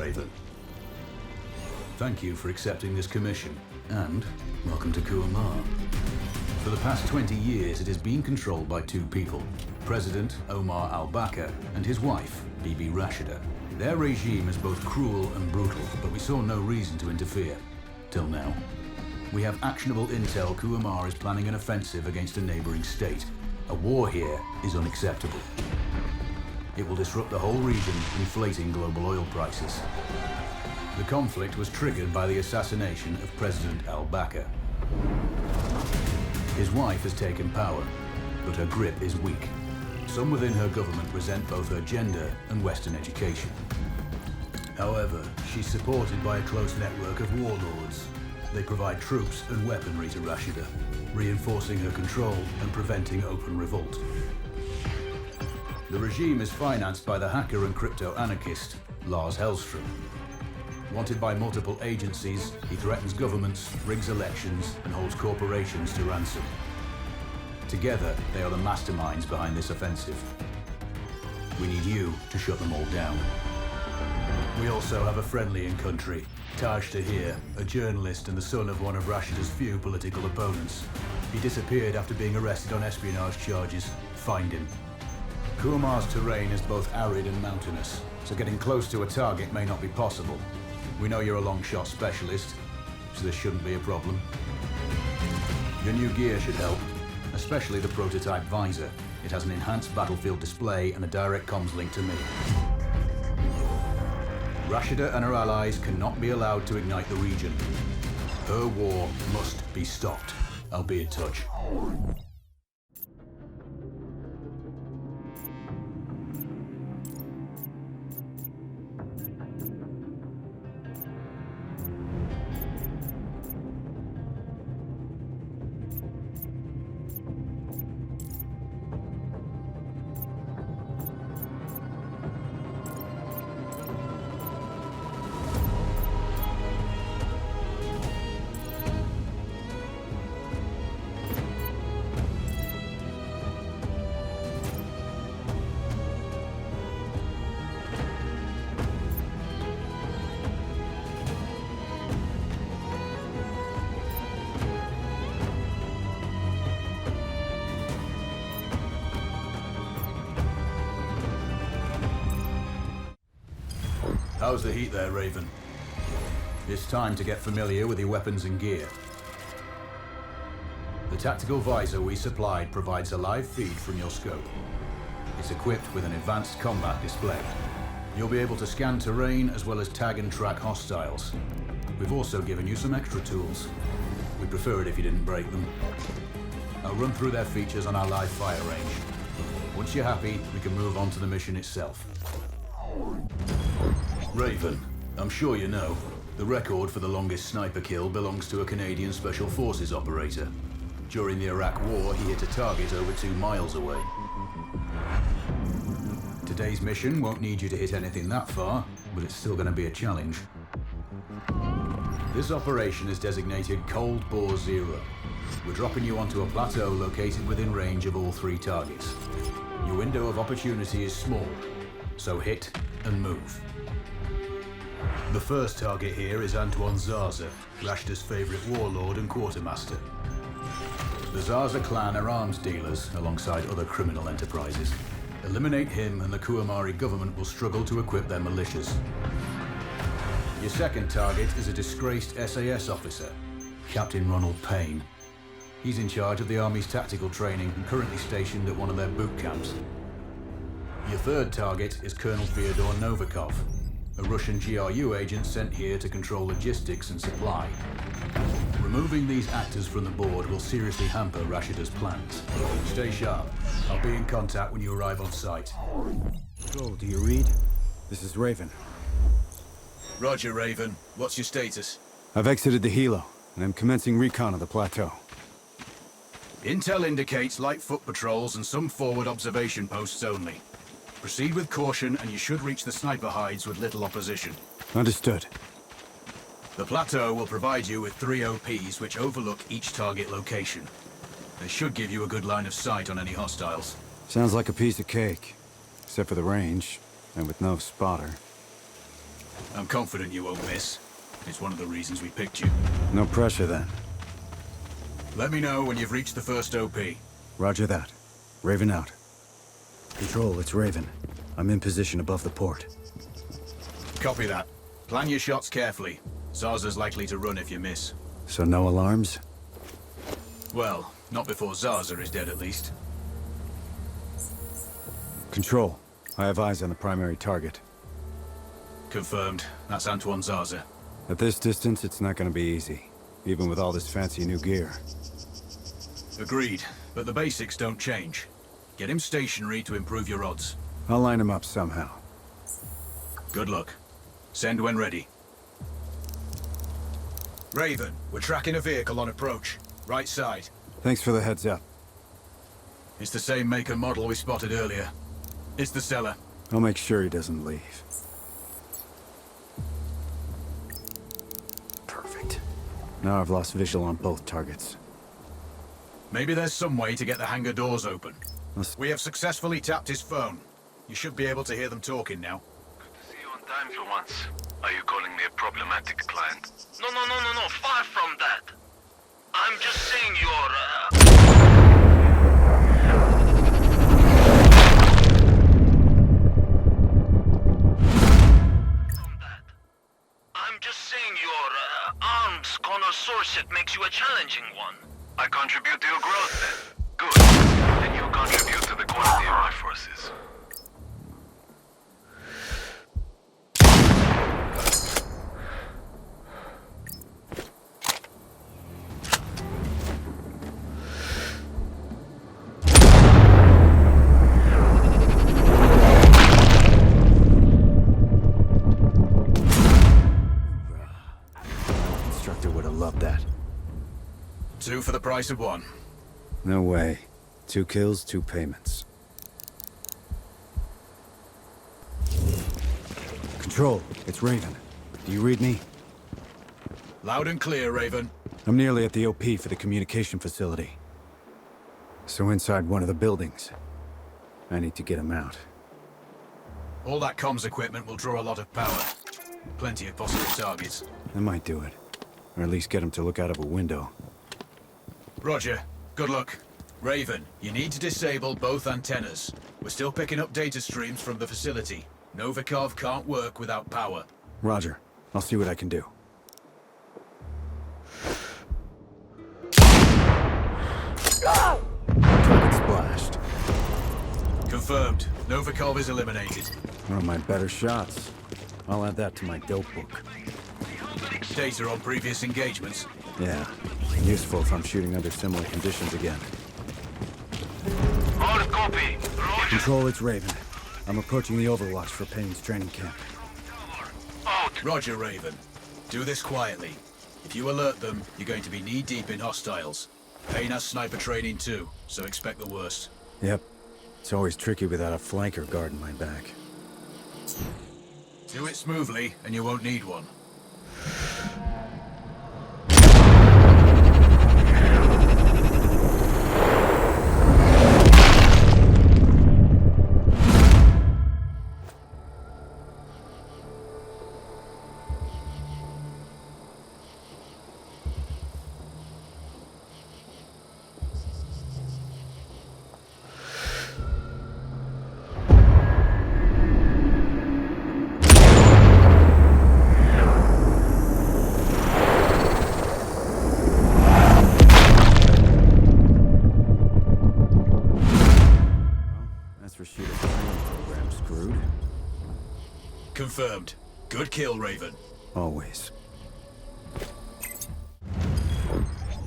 Raven. Thank you for accepting this commission, and welcome to Kuamar. For the past 20 years, it has been controlled by two people, President Omar al-Bakr and his wife, Bibi Rashida. Their regime is both cruel and brutal, but we saw no reason to interfere, till now. We have actionable intel Kuamar is planning an offensive against a neighboring state. A war here is unacceptable. It will disrupt the whole region, inflating global oil prices. The conflict was triggered by the assassination of President al-Bakr. His wife has taken power, but her grip is weak. Some within her government resent both her gender and Western education. However, she's supported by a close network of warlords. They provide troops and weaponry to Rashida, reinforcing her control and preventing open revolt. The regime is financed by the hacker and crypto-anarchist, Lars Hellstrom. Wanted by multiple agencies, he threatens governments, rigs elections, and holds corporations to ransom. Together, they are the masterminds behind this offensive. We need you to shut them all down. We also have a friendly in country, Taj Tahir, a journalist and the son of one of Rashida's few political opponents. He disappeared after being arrested on espionage charges. Find him. Kuamar's terrain is both arid and mountainous, so getting close to a target may not be possible. We know you're a long shot specialist, so this shouldn't be a problem. Your new gear should help, especially the prototype visor. It has an enhanced battlefield display and a direct comms link to me. Rashida and her allies cannot be allowed to ignite the region. Her war must be stopped. I'll be in touch. How's the heat there, Raven? It's time to get familiar with your weapons and gear. The tactical visor we supplied provides a live feed from your scope. It's equipped with an advanced combat display. You'll be able to scan terrain as well as tag and track hostiles. We've also given you some extra tools. We'd prefer it if you didn't break them. I'll run through their features on our live fire range. Once you're happy, we can move on to the mission itself. Raven, I'm sure you know, the record for the longest sniper kill belongs to a Canadian Special Forces operator. During the Iraq War, he hit a target over 2 miles away. Today's mission won't need you to hit anything that far, but it's still going to be a challenge. This operation is designated Cold Bore Zero. We're dropping you onto a plateau located within range of all 3 targets. Your window of opportunity is small, so hit and move. The first target here is Antoine Zaza, Rashida's favorite warlord and quartermaster. The Zaza clan are arms dealers alongside other criminal enterprises. Eliminate him and the Kuamari government will struggle to equip their militias. Your second target is a disgraced SAS officer, Captain Ronald Payne. He's in charge of the Army's tactical training and currently stationed at one of their boot camps. Your third target is Colonel Fyodor Novikov, a Russian GRU agent sent here to control logistics and supply. Removing these actors from the board will seriously hamper Rashida's plans. Stay sharp. I'll be in contact when you arrive on site. So, do you read? This is Raven. Roger, Raven. What's your status? I've exited the helo, and I'm commencing recon of the plateau. Intel indicates light foot patrols and some forward observation posts only. Proceed with caution and you should reach the sniper hides with little opposition. Understood. The plateau will provide you with 3 OPs which overlook each target location. They should give you a good line of sight on any hostiles. Sounds like a piece of cake. Except for the range, and with no spotter. I'm confident you won't miss. It's one of the reasons we picked you. No pressure then. Let me know when you've reached the first OP. Roger that. Raven out. Control, it's Raven. I'm in position above the port. Copy that. Plan your shots carefully. Zaza's likely to run if you miss. So no alarms? Well, not before Zaza is dead at least. Control, I have eyes on the primary target. Confirmed. That's Antoine Zaza. At this distance, it's not gonna be easy. Even with all this fancy new gear. Agreed, but the basics don't change. Get him stationary to improve your odds. I'll line him up somehow. Good luck. Send when ready. Raven, we're tracking a vehicle on approach. Right side. Thanks for the heads up. It's the same make and model we spotted earlier. It's the seller. I'll make sure he doesn't leave. Perfect. Now I've lost visual on both targets. Maybe there's some way to get the hangar doors open. We have successfully tapped his phone. You should be able to hear them talking now. Good to see you on time for once. Are you calling me a problematic client? No, far from that. I'm just saying your arms connoisseurship makes you a challenging one. I contribute to your growth then. Good. Then you contribute to the quality of my forces. Instructor would have loved that. 2 for the price of 1. No way. 2 kills, 2 payments. Control, it's Raven. Do you read me? Loud and clear, Raven. I'm nearly at the OP for the communication facility. So inside one of the buildings. I need to get him out. All that comms equipment will draw a lot of power. Plenty of possible targets. I might do it. Or at least get him to look out of a window. Roger. Good luck. Raven, you need to disable both antennas. We're still picking up data streams from the facility. Novikov can't work without power. Roger. I'll see what I can do. Target splashed. Confirmed. Novikov is eliminated. One of my better shots. I'll add that to my dope book. Data on previous engagements. Yeah. Useful if I'm shooting under similar conditions again. All copy. Roger. Control, it's Raven. I'm approaching the Overwatch for Payne's training camp. Out. Roger, Raven. Do this quietly. If you alert them, you're going to be knee-deep in hostiles. Payne has sniper training too, so expect the worst. Yep. It's always tricky without a flanker guarding my back. Do it smoothly, and you won't need one. Confirmed. Good kill, Raven. Always.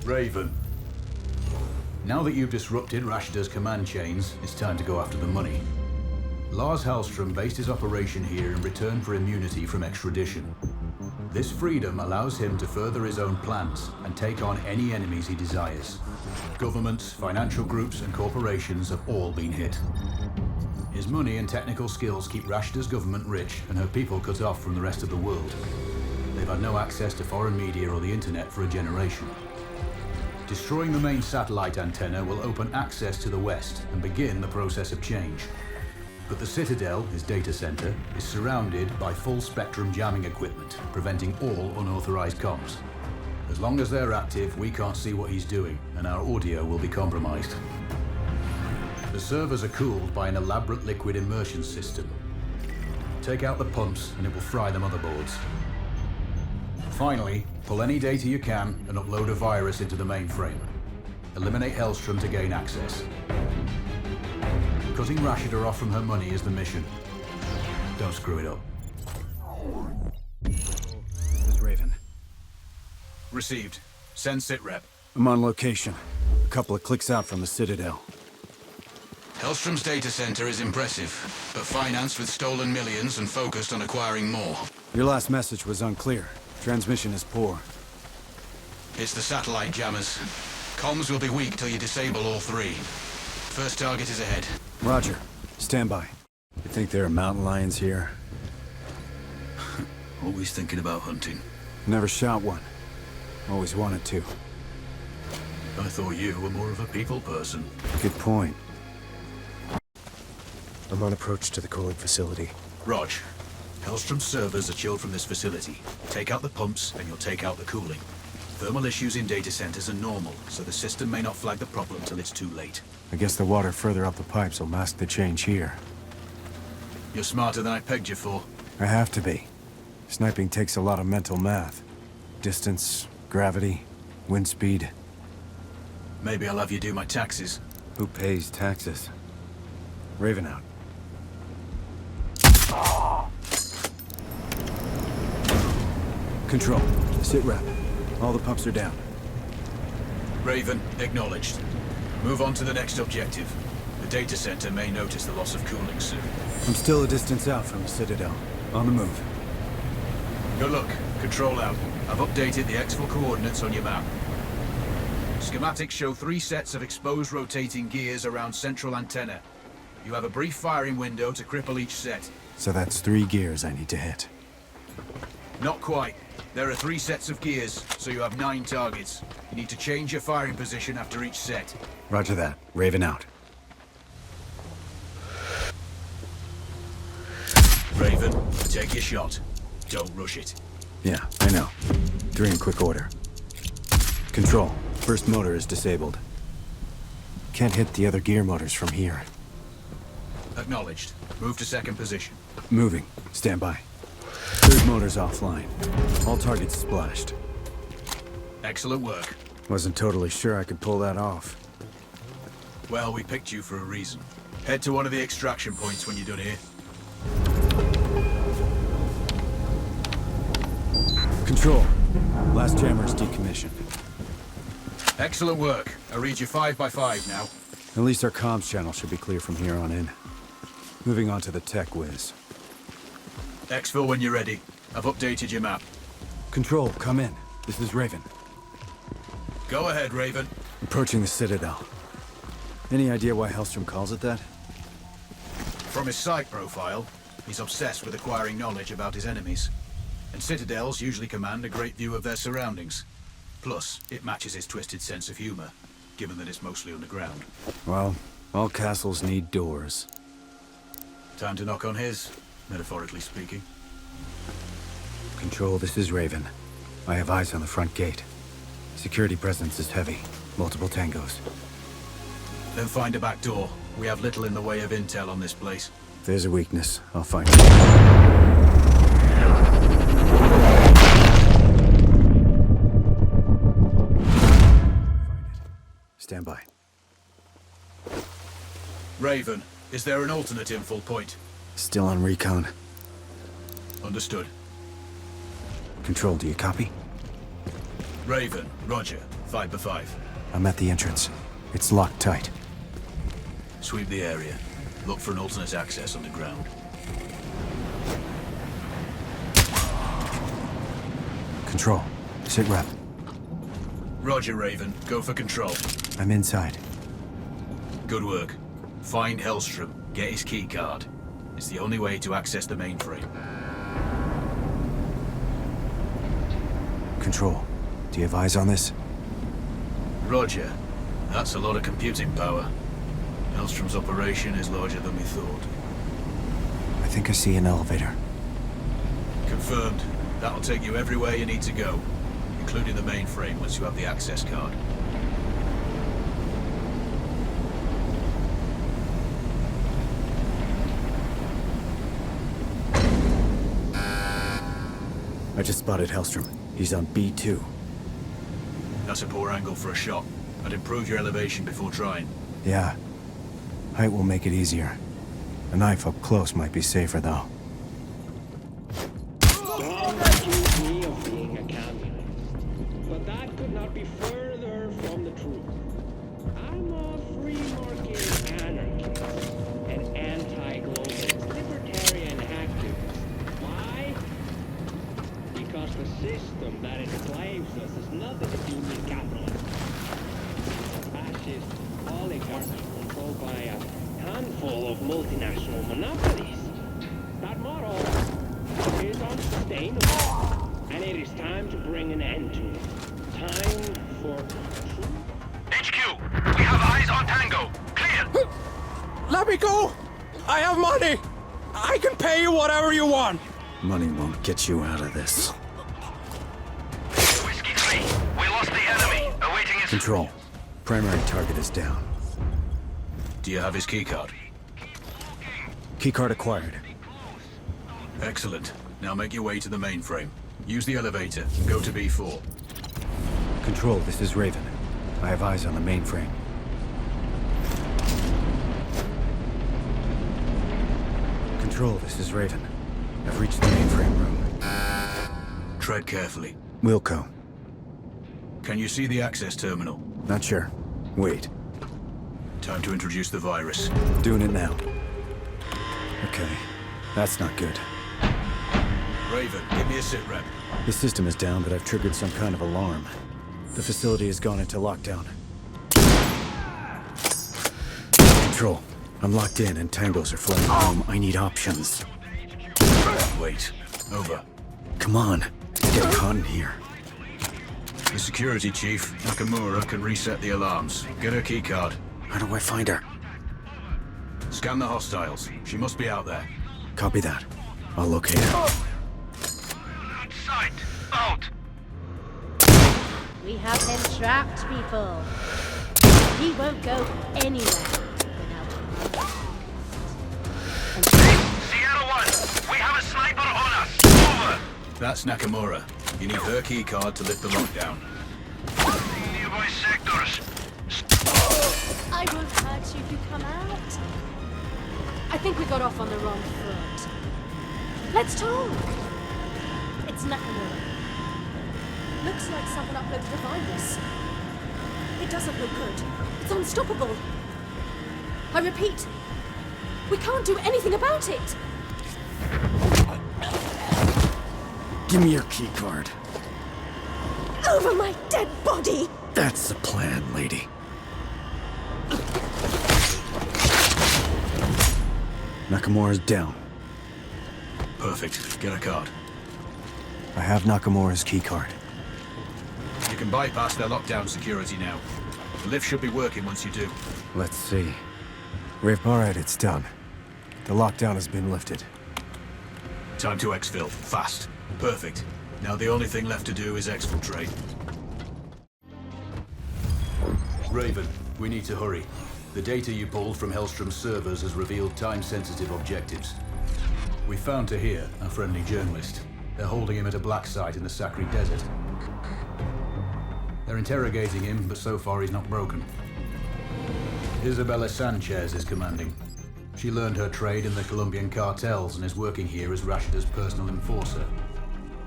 Raven. Now that you've disrupted Rashta's command chains, it's time to go after the money. Lars Hallström based his operation here in return for immunity from extradition. This freedom allows him to further his own plans and take on any enemies he desires. Governments, financial groups, and corporations have all been hit. His money and technical skills keep Rashta's government rich and her people cut off from the rest of the world. They've had no access to foreign media or the internet for a generation. Destroying the main satellite antenna will open access to the West and begin the process of change. But the Citadel, his data center, is surrounded by full-spectrum jamming equipment, preventing all unauthorized comms. As long as they're active, we can't see what he's doing, and our audio will be compromised. The servers are cooled by an elaborate liquid immersion system. Take out the pumps, and it will fry the motherboards. Finally, pull any data you can and upload a virus into the mainframe. Eliminate Hellstrom to gain access. Cutting Rashida off from her money is the mission. Don't screw it up. This is Raven. Received. Send sitrep. I'm on location. A couple of clicks out from the Citadel. Hellstrom's data center is impressive, but financed with stolen millions and focused on acquiring more. Your last message was unclear. Transmission is poor. It's the satellite jammers. Comms will be weak till you disable all three. First target is ahead. Roger. Stand by. You think there are mountain lions here? Always thinking about hunting. Never shot one. Always wanted to. I thought you were more of a people person. Good point. I'm on approach to the cooling facility. Rog, Hellstrom's servers are chilled from this facility. Take out the pumps and you'll take out the cooling. Thermal issues in data centers are normal, so the system may not flag the problem till it's too late. I guess the water further up the pipes will mask the change here. You're smarter than I pegged you for. I have to be. Sniping takes a lot of mental math. Distance, gravity, wind speed. Maybe I'll have you do my taxes. Who pays taxes? Raven out. Control. Sit rep. All the pumps are down. Raven, acknowledged. Move on to the next objective. The data center may notice the loss of cooling soon. I'm still a distance out from the Citadel. On the move. Good luck. Control out. I've updated the exfil coordinates on your map. Schematics show 3 sets of exposed rotating gears around central antenna. You have a brief firing window to cripple each set. So that's 3 gears I need to hit. Not quite. There are 3 sets of gears, so you have 9 targets. You need to change your firing position after each set. Roger that. Raven out. Raven, take your shot. Don't rush it. Yeah, I know. 3 in quick order. Control. First motor is disabled. Can't hit the other gear motors from here. Acknowledged. Move to second position. Moving. Stand by. Third motor's offline. All targets splashed. Excellent work. Wasn't totally sure I could pull that off. Well, we picked you for a reason. Head to one of the extraction points when you're done here. Control. Last jammer's decommissioned. Excellent work. I read you 5 by 5 now. At least our comms channel should be clear from here on in. Moving on to the tech whiz. Exfil when you're ready. I've updated your map. Control, come in. This is Raven. Go ahead, Raven. Approaching the Citadel. Any idea why Hellstrom calls it that? From his site profile, he's obsessed with acquiring knowledge about his enemies. And citadels usually command a great view of their surroundings. Plus, it matches his twisted sense of humor, given that it's mostly underground. Well, all castles need doors. Time to knock on his, metaphorically speaking. Control, this is Raven. I have eyes on the front gate. Security presence is heavy. Multiple tangos. Then find a back door. We have little in the way of intel on this place. If there's a weakness, I'll find it. Stand by. Raven, is there an alternate infil point? Still on recon. Understood. Control, do you copy? Raven, roger. 5 by 5. I'm at the entrance. It's locked tight. Sweep the area. Look for an alternate access underground. Control, sit rep. Roger, Raven. Go for control. I'm inside. Good work. Find Hellstrom. Get his keycard. It's the only way to access the mainframe. Control, do you have eyes on this? Roger. That's a lot of computing power. Hellstrom's operation is larger than we thought. I think I see an elevator. Confirmed. That'll take you everywhere you need to go, including the mainframe once you have the access card. I just spotted Hellstrom. He's on B2. That's a poor angle for a shot. I'd improve your elevation before trying. Yeah. Height will make it easier. A knife up close might be safer, though. Some accuse me of being a communist, but that could not be further from the truth. I'm a free-market anarchist, an anti-globalist, libertarian activist. Why? Because the system that enslaves us is nothing to do with capitalism. It's a fascist oligarchy controlled by a handful of multinational monopolies. That model is unsustainable, and it is time to bring an end to it. Time for truth. HQ, we have eyes on Tango. Clear. Let me go! I have money! I can pay you whatever you want! Money won't get you out of this. Whiskey 3, we lost the enemy. Awaiting his... Control. Primary target is down. Do you have his keycard? Keycard acquired. Excellent. Now make your way to the mainframe. Use the elevator. Go to B4. Control, this is Raven. I have eyes on the mainframe. Control, this is Raven. I've reached the mainframe room. Tread carefully. Wilco. Can you see the access terminal? Not sure. Wait. Time to introduce the virus. Doing it now. Okay. That's not good. Raven, give me a sit rep. The system is down, but I've triggered some kind of alarm. The facility has gone into lockdown. Control. I'm locked in and tangos are flooding home. I need options. Wait. Over. Come on. Let's get caught in here. The security chief, Nakamura, can reset the alarms. Get her keycard. How do I find her? Scan the hostiles. She must be out there. Copy that. I'll locate her. Sight. Out. We have him trapped, people. He won't go anywhere without him. Sierra 1, we have a sniper on us. Over. That's Nakamura. You need her keycard to lift the lockdown. Nearby sectors. I won't hurt you if you come out. I think we got off on the wrong foot. Let's talk. It's Nakamura. Looks like someone uploaded the virus. It doesn't look good. It's unstoppable. I repeat, we can't do anything about it. Give me your keycard. Over my dead body. That's the plan, lady. Nakamura's down. Perfect. Get a card. I have Nakamura's keycard. You can bypass their lockdown security now. The lift should be working once you do. Let's see. Alright, it's done. The lockdown has been lifted. Time to exfil. Fast. Perfect. Now the only thing left to do is exfiltrate. Raven, we need to hurry. The data you pulled from Hellstrom's servers has revealed time-sensitive objectives. We found Tahir, a friendly journalist. They're holding him at a black site in the Sakri Desert. They're interrogating him, but so far he's not broken. Isabella Sanchez is commanding. She learned her trade in the Colombian cartels and is working here as Rashida's personal enforcer.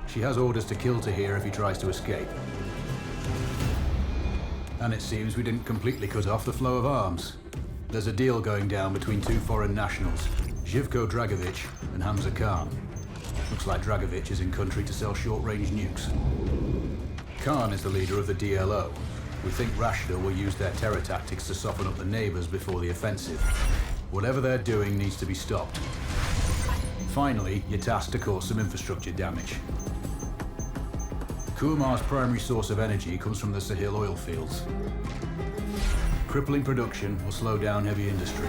She has orders to kill Tahir if he tries to escape. And it seems we didn't completely cut off the flow of arms. There's a deal going down between two foreign nationals, Živko Dragovic and Hamza Khan. Looks like Dragovic is in country to sell short-range nukes. Khan is the leader of the DLO. We think Rashida will use their terror tactics to soften up the neighbors before the offensive. Whatever they're doing needs to be stopped. Finally, you're tasked to cause some infrastructure damage. Kumar's primary source of energy comes from the Sahil oil fields. Crippling production will slow down heavy industry.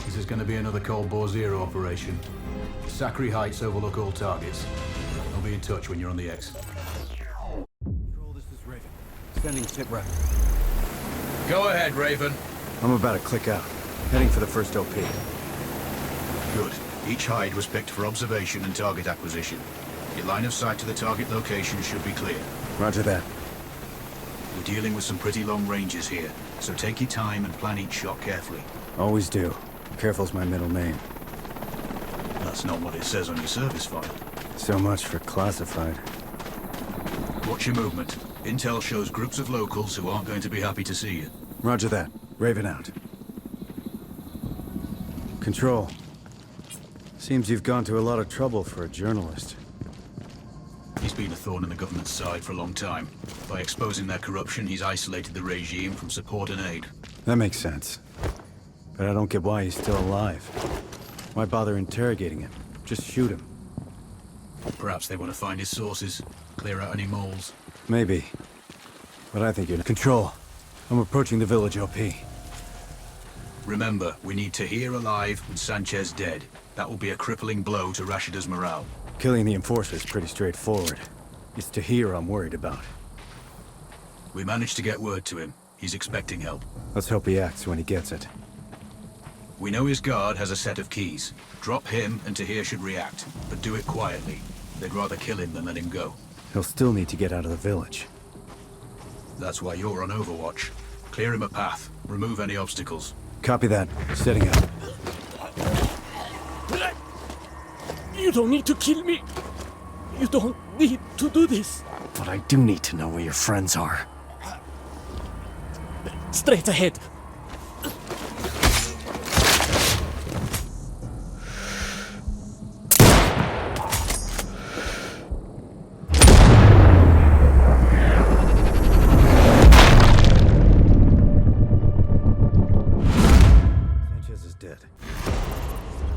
This is going to be another Cold War Zero operation. Sakri Heights overlook all targets. I'll be in touch when you're on the X. Control, this is Raven. Sending sit rep. Go ahead, Raven. I'm about to click out. Heading for the first OP. Good. Each hide was picked for observation and target acquisition. Your line of sight to the target location should be clear. Roger that. We're dealing with some pretty long ranges here, so take your time and plan each shot carefully. Always do. Careful's my middle name. That's not what it says on your service file. So much for classified. Watch your movement. Intel shows groups of locals who aren't going to be happy to see you. Roger that. Raven out. Control. Seems you've gone to a lot of trouble for a journalist. He's been a thorn in the government's side for a long time. By exposing their corruption, he's isolated the regime from support and aid. That makes sense. But I don't get why he's still alive. Why bother interrogating him? Just shoot him. Perhaps they want to find his sources, clear out any moles. Maybe. But I think you're in control. I'm approaching the village OP. Remember, we need Tahir alive and Sanchez dead. That will be a crippling blow to Rashida's morale. Killing the enforcer is pretty straightforward. It's Tahir I'm worried about. We managed to get word to him. He's expecting help. Let's hope he acts when he gets it. We know his guard has a set of keys. Drop him and Tahir should react, but do it quietly. They'd rather kill him than let him go. He'll still need to get out of the village. That's why you're on Overwatch. Clear him a path. Remove any obstacles. Copy that. Setting up. You don't need to kill me. You don't need to do this. But I do need to know where your friends are. Straight ahead. Sanchez is dead.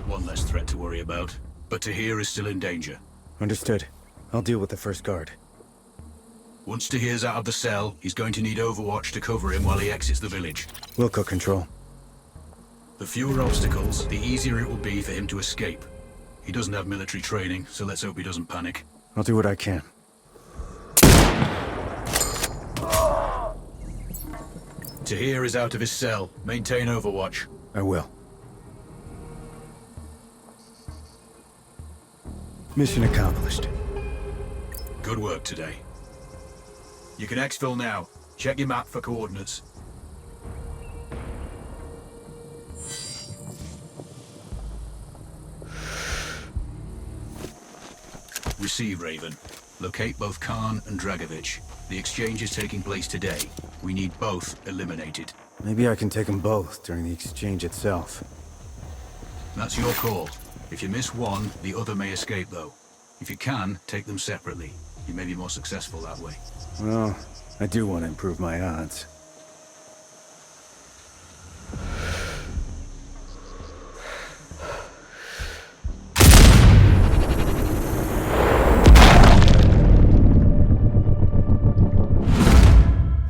One less threat to worry about. But Tahir is still in danger. Understood. I'll deal with the first guard. Once Tahir's out of the cell, he's going to need Overwatch to cover him while he exits the village. Wilco control. The fewer obstacles, the easier it will be for him to escape. He doesn't have military training, so let's hope he doesn't panic. I'll do what I can. Tahir is out of his cell. Maintain Overwatch. I will. Mission accomplished. Good work today. You can exfil now. Check your map for coordinates. Receive, Raven. Locate both Khan and Dragovich. The exchange is taking place today. We need both eliminated. Maybe I can take them both during the exchange itself. That's your call. If you miss one, the other may escape, though. If you can, take them separately. You may be more successful that way. Well, I do want to improve my odds.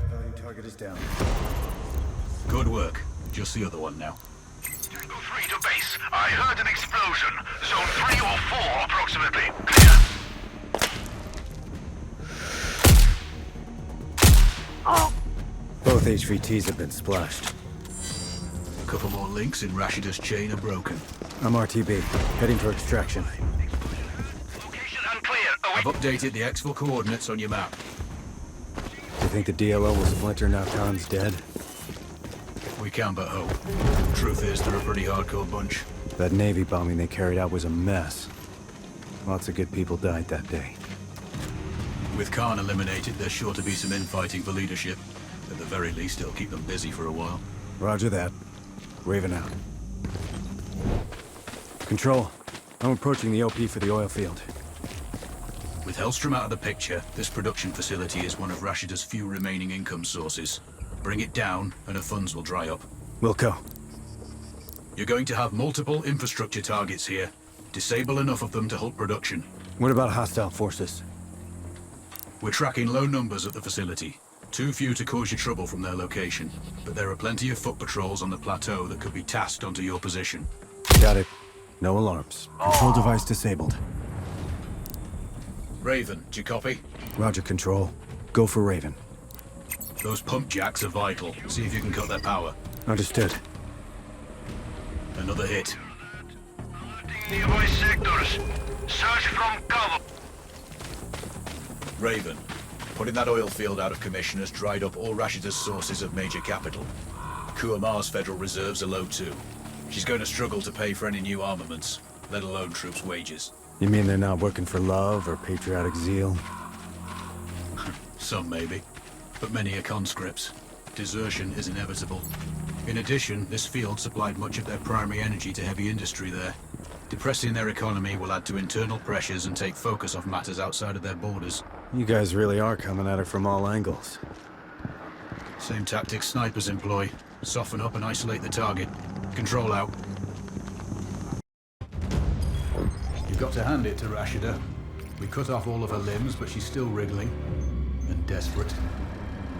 Value target is down. Good work. Just the other one now. Tango 3 to base. I heard an explosion. Zone 3 or 4 approximately. Clear. Both HVTs have been splashed. A couple more links in Rashida's chain are broken. I'm RTB, heading for extraction. Location unclear. I've updated the exfil coordinates on your map. You think the DLO will splinter now Khan's dead? We can but hope. Truth is, they're a pretty hardcore bunch. That Navy bombing they carried out was a mess. Lots of good people died that day. With Khan eliminated, there's sure to be some infighting for leadership. At the very least, it'll keep them busy for a while. Roger that. Raven out. Control, I'm approaching the OP for the oil field. With Hellstrom out of the picture, this production facility is one of Rashida's few remaining income sources. Bring it down, and her funds will dry up. Wilco. You're going to have multiple infrastructure targets here. Disable enough of them to halt production. What about hostile forces? We're tracking low numbers at the facility. Too few to cause you trouble from their location, but there are plenty of foot patrols on the plateau that could be tasked onto your position. Got it. No alarms. Control device disabled. Raven, do you copy? Roger, Control. Go for Raven. Those pump jacks are vital. See if you can cut their power. Understood. Another hit. Nearby sectors. Search from cover. Raven, putting that oil field out of commission has dried up all Rashida's sources of major capital. Kuamar's federal reserves are low too. She's going to struggle to pay for any new armaments, let alone troops' wages. You mean they're not working for love or patriotic zeal? Some maybe, but many are conscripts. Desertion is inevitable. In addition, this field supplied much of their primary energy to heavy industry there. Depressing their economy will add to internal pressures and take focus off matters outside of their borders. You guys really are coming at it from all angles. Same tactics snipers employ. Soften up and isolate the target. Control out. You've got to hand it to Rashida. We cut off all of her limbs, but she's still wriggling. And desperate.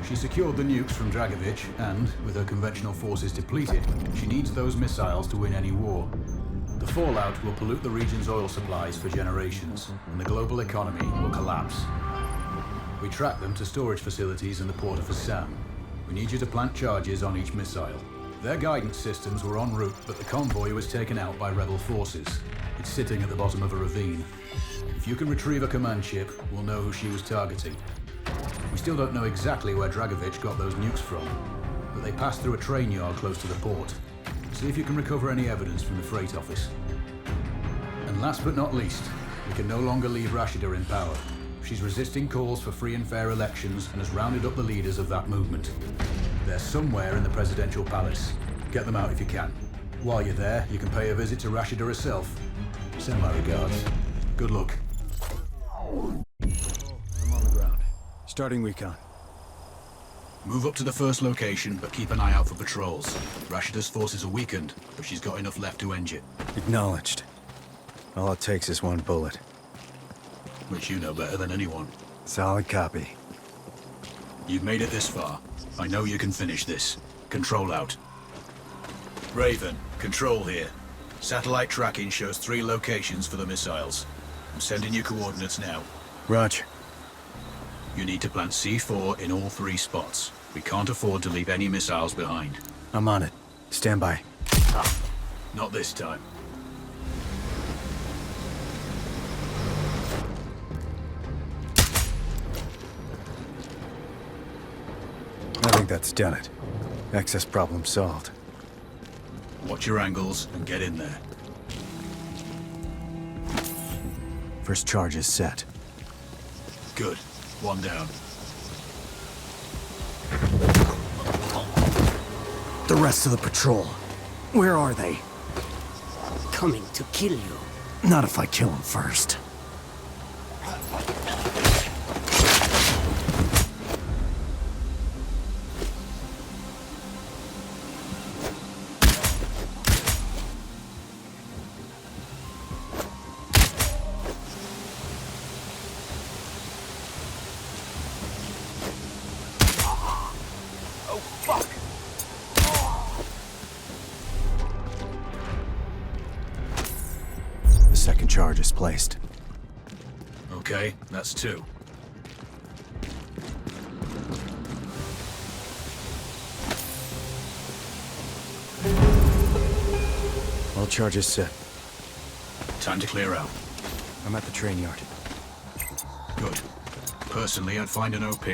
She secured the nukes from Dragovich, and, with her conventional forces depleted, she needs those missiles to win any war. The fallout will pollute the region's oil supplies for generations, and the global economy will collapse. We track them to storage facilities in the port of Assam. We need you to plant charges on each missile. Their guidance systems were en route, but the convoy was taken out by rebel forces. It's sitting at the bottom of a ravine. If you can retrieve a command ship, we'll know who she was targeting. We still don't know exactly where Dragovich got those nukes from, but they passed through a train yard close to the port. See if you can recover any evidence from the freight office. And last but not least, we can no longer leave Rashida in power. She's resisting calls for free and fair elections and has rounded up the leaders of that movement. They're somewhere in the presidential palace. Get them out if you can. While you're there, you can pay a visit to Rashida herself. Send my regards. Good luck. I'm on the ground. Starting recon. Move up to the first location, but keep an eye out for patrols. Rashida's forces are weakened, but she's got enough left to end it. Acknowledged. All it takes is one bullet. Which you know better than anyone. Solid copy. You've made it this far. I know you can finish this. Control out. Raven, Control here. Satellite tracking shows 3 locations for the missiles. I'm sending you coordinates now. Roger. You need to plant C4 in all 3 spots. We can't afford to leave any missiles behind. I'm on it. Stand by. Not this time. I think that's done it. Access problem solved. Watch your angles and get in there. First charge is set. Good. 1 down. The rest of the patrol. Where are they? Coming to kill you. Not if I kill them first. Second charge is placed. Okay, that's 2. All charges set. Time to clear out. I'm at the train yard. Good. Personally, I'd find an OP,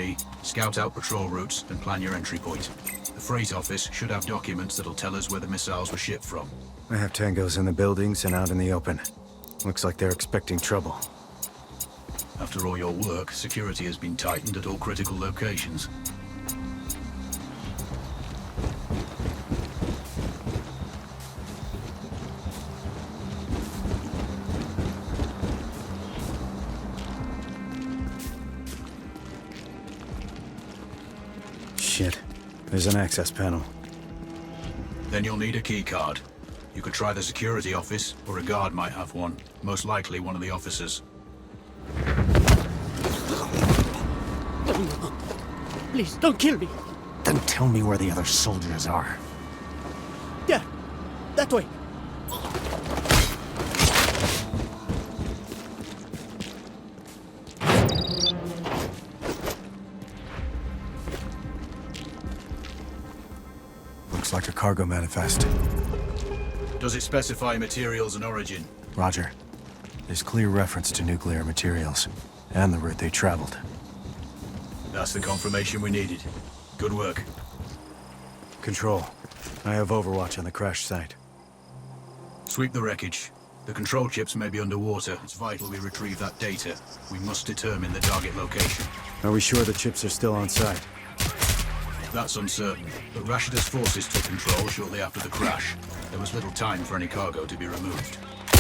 scout out patrol routes, and plan your entry point. The freight office should have documents that'll tell us where the missiles were shipped from. I have tangos in the buildings and out in the open. Looks like they're expecting trouble. After all your work, security has been tightened at all critical locations. Shit. There's an access panel. Then you'll need a key card. You could try the security office, or a guard might have one. Most likely one of the officers. Please, don't kill me. Then tell me where the other soldiers are. There. That way. Looks like a cargo manifest. Does it specify materials and origin? Roger. There's clear reference to nuclear materials, and the route they traveled. That's the confirmation we needed. Good work. Control. I have overwatch on the crash site. Sweep the wreckage. The control chips may be underwater. It's vital we retrieve that data. We must determine the target location. Are we sure the chips are still on site? That's uncertain, but Rashida's forces took control shortly after the crash. There was little time for any cargo to be removed.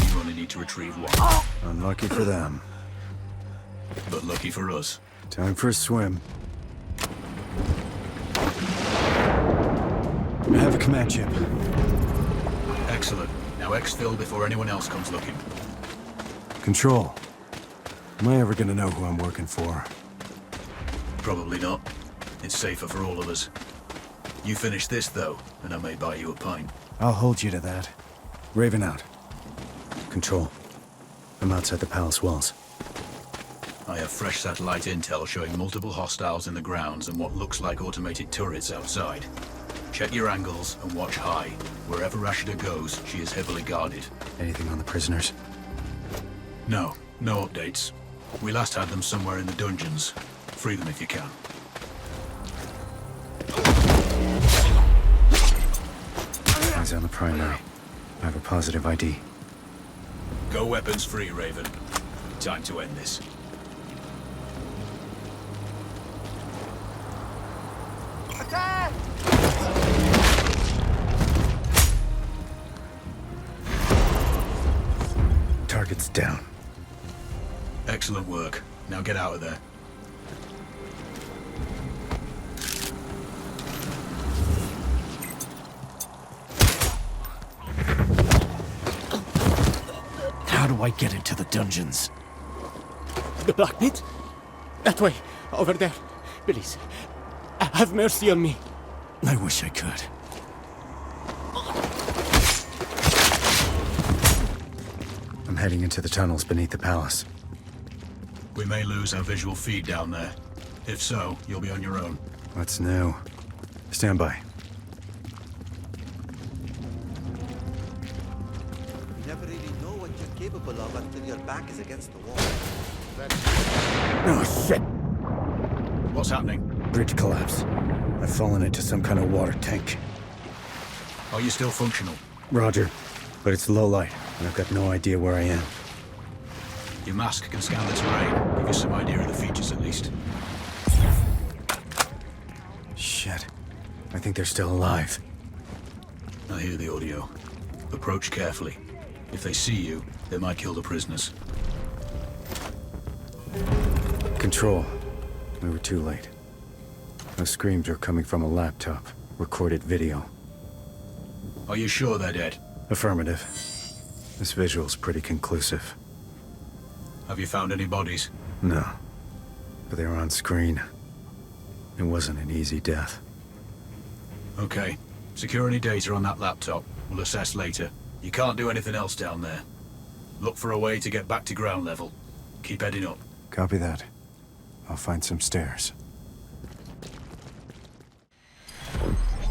You only need to retrieve one. Unlucky for them. But lucky for us. Time for a swim. I have a command chip. Excellent. Now exfil before anyone else comes looking. Control. Am I ever gonna know who I'm working for? Probably not. It's safer for all of us. You finish this, though, and I may buy you a pint. I'll hold you to that. Raven out. Control. I'm outside the palace walls. I have fresh satellite intel showing multiple hostiles in the grounds and what looks like automated turrets outside. Check your angles and watch high. Wherever Rashida goes, she is heavily guarded. Anything on the prisoners? No updates. We last had them somewhere in the dungeons. Free them if you can. Eyes on the primary. I have a positive ID. Go weapons free, Raven. Time to end this. Target's down. Excellent work. Now get out of there. How do I get into the dungeons? The black pit? That way. Over there. Please. Have mercy on me. I wish I could. I'm heading into the tunnels beneath the palace. We may lose our visual feed down there. If so, you'll be on your own. What's new? Stand by. You never really know what you're capable of until your back is against the wall. Oh, shit! What's happening? Bridge collapse. I've fallen into some kind of water tank. Are you still functional? Roger. But it's low light, and I've got no idea where I am. Your mask can scan the terrain, give you some idea of the features at least. Shit. I think they're still alive. I hear the audio. Approach carefully. If they see you, they might kill the prisoners. Control. We were too late. Those screams are coming from a laptop. Recorded video. Are you sure they're dead? Affirmative. This visual's pretty conclusive. Have you found any bodies? No. But they were on screen. It wasn't an easy death. Okay. Secure any data on that laptop. We'll assess later. You can't do anything else down there. Look for a way to get back to ground level. Keep heading up. Copy that. I'll find some stairs.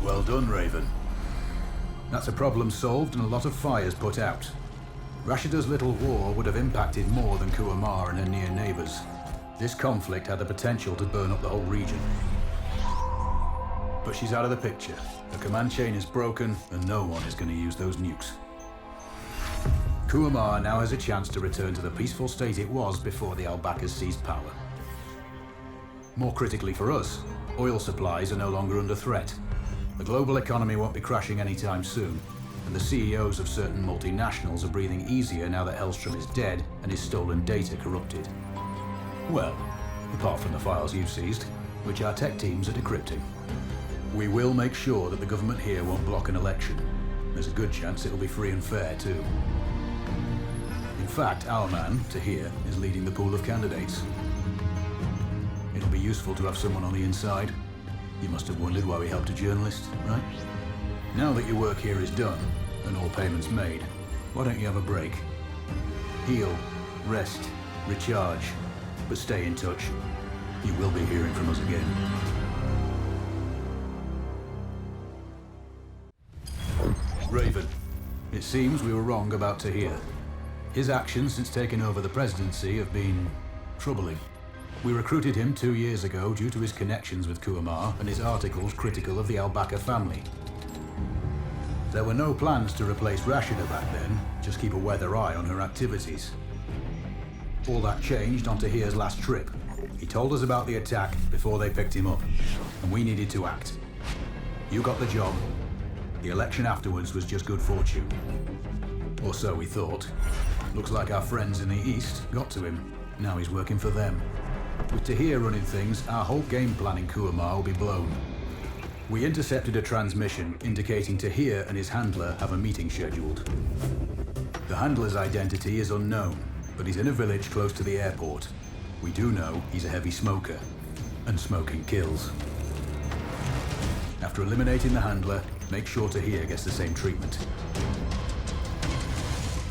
Well done, Raven. That's a problem solved and a lot of fires put out. Rashida's little war would have impacted more than Kuamar and her near neighbors. This conflict had the potential to burn up the whole region. But she's out of the picture. The command chain is broken, and no one is going to use those nukes. Kuamar now has a chance to return to the peaceful state it was before the Al-Bakas seized power. More critically for us, oil supplies are no longer under threat. The global economy won't be crashing anytime soon, and the CEOs of certain multinationals are breathing easier now that Hellstrom is dead and his stolen data corrupted. Well, apart from the files you've seized, which our tech teams are decrypting. We will make sure that the government here won't block an election. There's a good chance it'll be free and fair, too. In fact, our man, Tahir, is leading the pool of candidates. It'll be useful to have someone on the inside, You must have wondered why we helped a journalist, right? Now that your work here is done, and all payments made, why don't you have a break? Heal, rest, recharge, but stay in touch. You will be hearing from us again. Raven, it seems we were wrong about Tahir. His actions since taking over the presidency have been troubling. We recruited him 2 years ago due to his connections with Kuamar and his articles critical of the Al-Bakr family. There were no plans to replace Rashida back then, just keep a weather eye on her activities. All that changed on Tahir's last trip. He told us about the attack before they picked him up, and we needed to act. You got the job. The election afterwards was just good fortune. Or so we thought. Looks like our friends in the East got to him. Now he's working for them. With Tahir running things, our whole game plan in Kuamar will be blown. We intercepted a transmission indicating Tahir and his handler have a meeting scheduled. The handler's identity is unknown, but he's in a village close to the airport. We do know he's a heavy smoker, and smoking kills. After eliminating the handler, make sure Tahir gets the same treatment.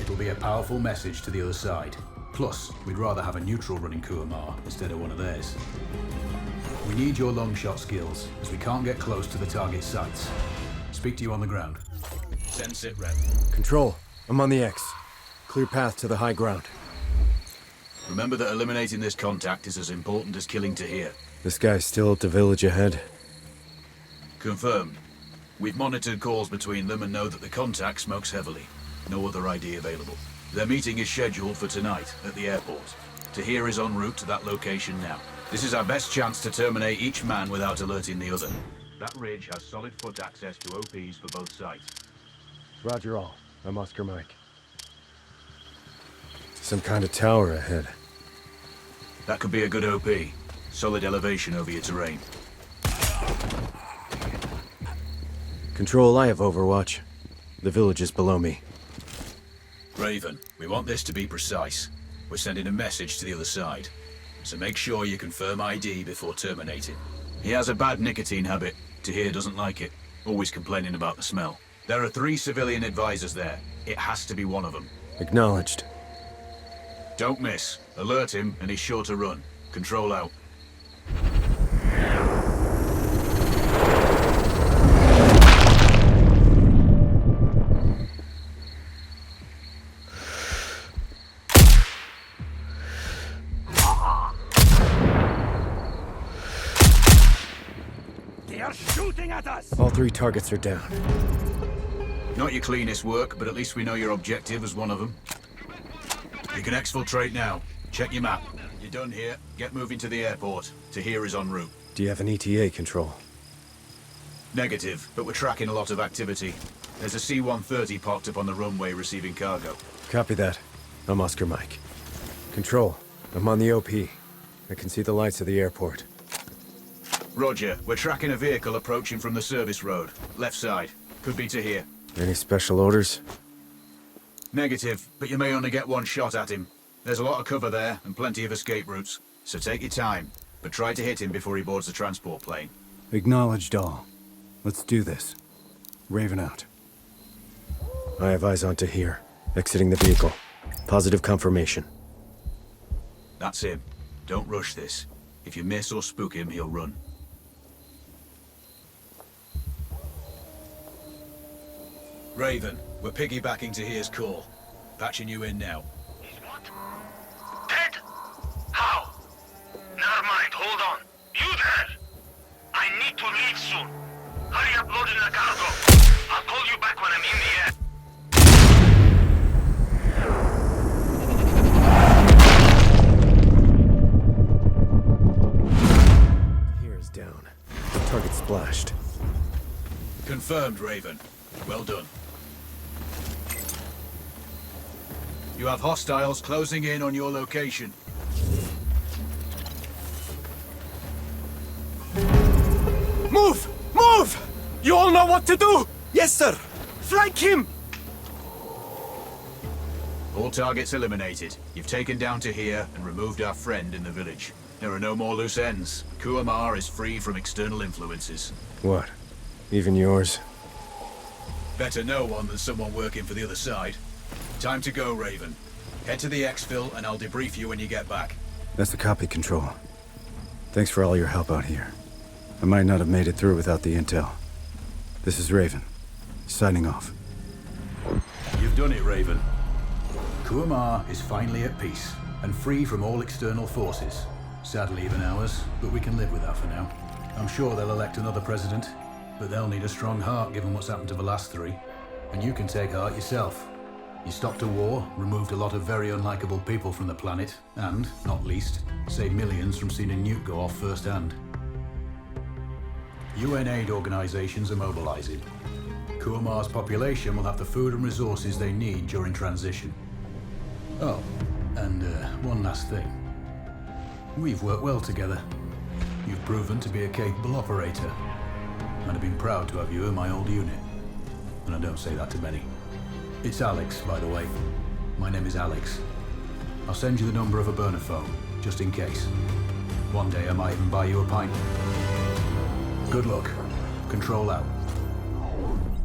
It'll be a powerful message to the other side. Plus, we'd rather have a neutral running Kuamar instead of one of theirs. We need your long shot skills, as we can't get close to the target sites. Speak to you on the ground. Send sit rep. Control, I'm on the X. Clear path to the high ground. Remember that eliminating this contact is as important as killing Tahir. This guy's still at the village ahead. Confirmed. We've monitored calls between them and know that the contact smokes heavily. No other ID available. Their meeting is scheduled for tonight at the airport. Tahir is en route to that location now. This is our best chance to terminate each man without alerting the other. That ridge has solid foot access to OPs for both sides. Roger all. I'm Oscar Mike. Some kind of tower ahead. That could be a good OP. Solid elevation over your terrain. Control, I have Overwatch. The village is below me. Raven, we want this to be precise. We're sending a message to the other side. So make sure you confirm ID before terminating. He has a bad nicotine habit. Tahir doesn't like it. Always complaining about the smell. There are 3 civilian advisors there. It has to be one of them. Acknowledged. Don't miss. Alert him, and he's sure to run. Control out. They are shooting at us! All 3 targets are down. Not your cleanest work, but at least we know your objective is one of them. You can exfiltrate now. Check your map. You're done here. Get moving to the airport. Tahir is en route. Do you have an ETA, Control? Negative, but we're tracking a lot of activity. There's a C-130 parked up on the runway receiving cargo. Copy that. I'm Oscar Mike. Control, I'm on the OP. I can see the lights of the airport. Roger. We're tracking a vehicle approaching from the service road. Left side. Could be Tahir. Any special orders? Negative, but you may only get one shot at him. There's a lot of cover there and plenty of escape routes. So take your time, but try to hit him before he boards the transport plane. Acknowledged all. Let's do this. Raven out. I have eyes on Tahir. Exiting the vehicle. Positive confirmation. That's him. Don't rush this. If you miss or spook him, he'll run. Raven, we're piggybacking Tahir's call. Patching you in now. He's what? Dead? How? Never mind, hold on. You there? I need to leave soon. Hurry up loading the cargo. I'll call you back when I'm in the air. Tahir is down. The target splashed. Confirmed, Raven. Well done. You have hostiles closing in on your location. Move! Move! You all know what to do! Yes, sir! Flank him! All targets eliminated. You've taken down Tahir and removed our friend in the village. There are no more loose ends. Kuamar is free from external influences. What? Even yours? Better know one than someone working for the other side. Time to go, Raven. Head to the exfil and I'll debrief you when you get back. That's the copy, Control. Thanks for all your help out here. I might not have made it through without the intel. This is Raven. Signing off. You've done it, Raven. Kuamar is finally at peace and free from all external forces. Sadly, even ours, but we can live with that for now. I'm sure they'll elect another president, but they'll need a strong heart given what's happened to the last three. And you can take heart yourself. You stopped a war, removed a lot of very unlikable people from the planet, and, not least, saved millions from seeing a nuke go off firsthand. UN aid organizations are mobilizing. Kuamar's population will have the food and resources they need during transition. Oh, and one last thing. We've worked well together. You've proven to be a capable operator. I'd have been proud to have you in my old unit. And I don't say that to many. It's Alex, by the way. My name is Alex. I'll send you the number of a burner phone, just in case. One day I might even buy you a pint. Good luck. Control out.